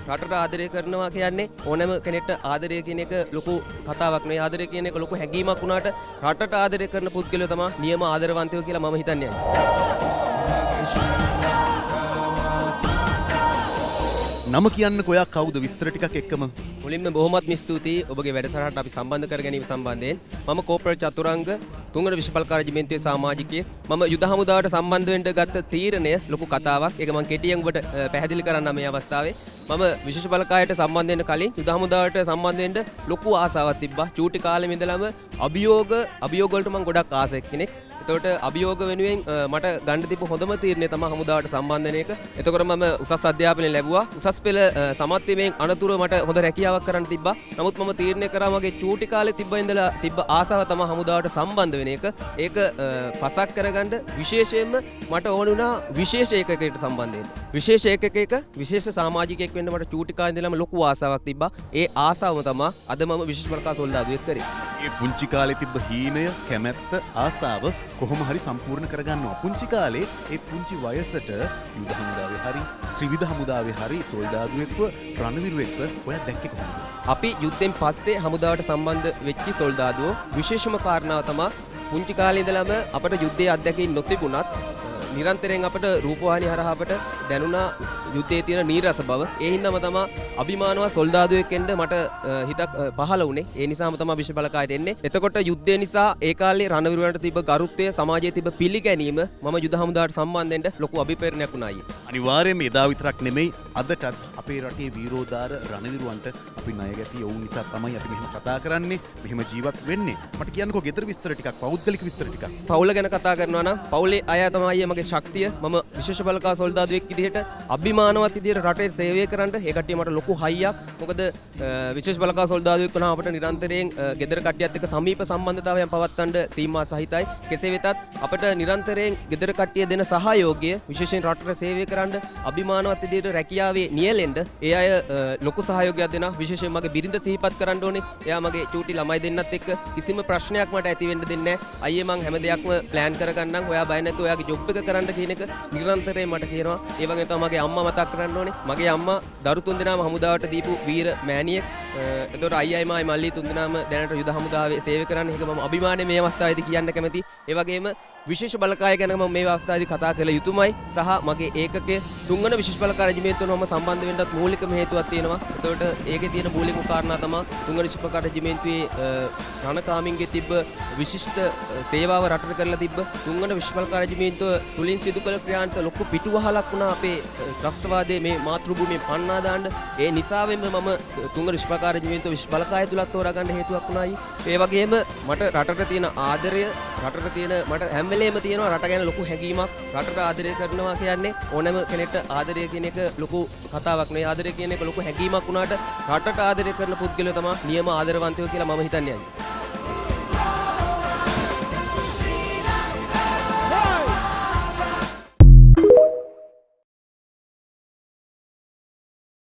රටට ආදරය කරනවා කියන්නේ ඕනෑම කෙනෙක්ට ආදරය කියන එක ලොකු කතාවක් නෙවෙයි. ආදරය කියන එක ලොකු හැඟීමක් වුණාට රටට ආදරය කරන පුද්ගලයෝ තමයි නියම ආදරවන්තයෝ කියලා මම හිතන්නේ. නම කියන්නකෝ ඔයා කවුද විස්තර ටිකක් එක්කම. මුලින්ම බොහොමත්ම ස්තුතියි ඔබගේ වැඩසටහනට අපි සම්බන්ධ කර ගැනීම සම්බන්ධයෙන්. මම කෝපරේට් චතුරංග තුන්වන විශ්වවිද්‍යාල රෙජිමෙන්තුවේ සමාජිකයෙක්. මම යුද හමුදාවට සම්බන්ධ වෙන්න ගත්ත තීරණය ලොකු කතාවක්. ඒක මම කෙටියෙන් ඔබට පැහැදිලි කරන්න මේ අවස්ථාවේ. මම විශේෂ බලකායට සම්බන්ධ වෙන්න කලින් යුද හමුදාවට සම්බන්ධ වෙන්න ලොකු ආසාවක් තිබ්බා. චූටි කාලෙම ඉඳලම අභියෝග වලට මම ගොඩක් ආසෙක් කෙනෙක්. එතකොට අභියෝග වෙනුවෙන් මට ගන්න තිබ්බ හොඳම තීරණය තමයි හමුදාවට සම්බන්ධ වෙන එක. එතකොට මම උසස් අධ්‍යාපනය ලැබුවා. උසස් පෙළ සමත් වීමෙන් අනතුරු මට හොඳ රැකියාවක් කරන්න තිබ්බා. නමුත් මම තීරණය කරා මගේ චූටි කාලේ තිබ්බ ආසාව තමයි හමුදාවට සම්බන්ධ වෙන එක. ඒක පසක් කරගන්න විශේෂයෙන්ම මට ඕන වුණා විශේෂ ඒකකයකට සම්බන්ධ වෙන්න. විශේෂ ඒකකයක විශේෂ සමාජිකයෙක් වෙන්න මට චූටි කාලේ ඉඳලම ලොකු ආසාවක් තිබ්බා. ඒ ආසාවම තමයි අද මම විශේෂ බලකා සොල්දාදුවෙක් කරේ. මේ පුංචි කාලේ තිබ්බ හීනය, කැමැත්ත, ආසාව කොහොම හරි සම්පූර්ණ කරගන්නවා. පුංචි කාලේ ඒ පුංචි වයසට යුද හමුදාවේ හරි ත්‍රිවිධ හමුදාවේ හරි සොල්දාදුවෙක්ව රණවිරුවෙක්ව ඔයා දැක්කේ කොහොමද? අපි යුද්ධෙන් පස්සේ හමුදාවට සම්බන්ධ වෙච්ච සොල්දාදුවෝ විශේෂම කාරණාව තමයි පුංචි කාලේ ඉඳලම අපට යුද්ධයේ අත්දැකීම් නොතිබුණත් නිරන්තරයෙන් අපට රූපවාහිනිය හරහා අපට දැනුණා යුද්ධයේ තියෙන නීරස බව. ඒ හින්දාම තමයි අභිමානවත් සොල්දාදුවෙක් වෙන්න මට හිතක් පහළ වුණේ. ඒ නිසාම තමයි විශේෂ බලකායට එන්නේ. එතකොට යුද්ධය නිසා ඒ කාලේ රණවිරුවන්ට තිබ්බ ගරුත්වය, සමාජයේ තිබ්බ පිළිගැනීම මම යුද හමුදාවට සම්බන්ධ වෙන්න ලොකු අභිප්‍රේරණයක් වුණා අයියේ. අනිවාර්යයෙන්ම එදා විතරක් නෙමෙයි අදටත් අපේ රටේ වීරෝදාර රණවිරුවන්ට අපි ණය ගැති ඔවුන් නිසා තමයි අපි මෙහෙම කතා කරන්නේ, මෙහෙම ජීවත් වෙන්නේ. මට කියන්නකෝ ගෙදර විස්තර ටිකක්, පෞද්ගලික විස්තර ටිකක්. පවුල ගැන කතා කරනවා නම් පවුලේ අය තමයි අයියේ මගේ ශක්තිය. මම විශේෂ බලකා සොල්දාදුවෙක් විදිහට අභිමානවත් විදිහට රටේ සේවය කරන්න ඒ කට්ටිය මට ලොකු හයියක්. මොකද විශේෂ බලකා සොල්දාදුවෙක් වුණාම අපිට නිරන්තරයෙන් ගෙදර කට්ටියත් එක්ක සමීප සම්බන්ධතාවයන් පවත්වන්න සීමා සහිතයි. කෙසේ වෙතත් අපිට නිරන්තරයෙන් ගෙදර කට්ටිය දෙන සහයෝගය විශේෂයෙන් රටට සේවය කරන්න අභිමානවත් විදිහට රැකියාවේ නියැලෙන්න ඒ අය ලොකු සහයෝගයක් දෙනවා. විශේෂයෙන් මගේ බිරිඳ සිහිපත් කරන්න ඕනේ. එයා මගේ චූටි ළමයි දෙන්නත් එක්ක කිසිම ප්‍රශ්නයක් මට ඇති වෙන්න දෙන්නේ නැහැ. අයියේ මං හැම දෙයක්ම ප්ලෑන් කරගන්නම්. ඔයා බය නැතුව ඔයාගේ ජොබ් එක කරන්න කියන එක නිරන්තරයෙන් මට කියනවා. ඒ වගේම තමයි මගේ අම්මා මතක් කරන්න ඕනේ. මගේ අම්මා දරු තුන් දෙනාම හමුදාවට දීපු වීර මෑණියෙක්. එතකොට අයියයි මායි මල්ලි තුන් දෙනාම දැනට යුද හමුදාවේ සේවය කරන්න. ඒක මම අභිමානයෙන් මේ අවස්ථාවේදී කියන්න කැමතියි. ඒ වගේම විශේෂ බලකාය ගැන මම මේ අවස්ථාවේදී කතා කළ යුතුමයි. සහ මගේ ඒකකයේ තුන්වන විශේෂ බලකාය රෙජිමෙන්තුවට මම සම්බන්ධ වෙන්නත් මූලිකම හේතුවක් තියෙනවා. එතකොට ඒකේ තියෙන මූලිකම කාරණා තමයි තුන්වන විශේෂ බලකාය රෙජිමෙන්තුවේ රණකාමින්ගේ තිබ්බ විශිෂ්ට සේවාව රටට කරලා තිබ්බ තුන්වන විශේෂ බලකාය රෙජිමෙන්තුව තුලින් සිදු කළ ක්‍රියාන්ත ලොකු පිටුවහලක් වුණා අපේ ත්‍රස්තවාදයේ මේ මාතෘභූමියෙන් පන්නා දාන්න. ඒ නිසාවෙන්ම මම තුන්වන විශේෂ බලකාය රෙජිමෙන්තුව විශේෂ බලකාය තුලත් තෝරා ගන්න හේතුවක් වුණායි. ඒ වගේම මට රටට තියෙන ආදරය, රටට තියෙන මට හැම වෙලේම තියෙනවා රට ගැන ලොකු හැඟීමක්. රටට ආදරය කරනවා කියන්නේ ඕනෑම කෙනෙක්ට ආදරය කියන එක ලොකු කතාවක් නෙවෙයි. ආදරය කියන එක ලොකු හැඟීමක් වුණාට රටට ආදරය කරන පුද්ගලයෝ තමයි නියම ආදරවන්තයෝ කියලා මම හිතන්නේ.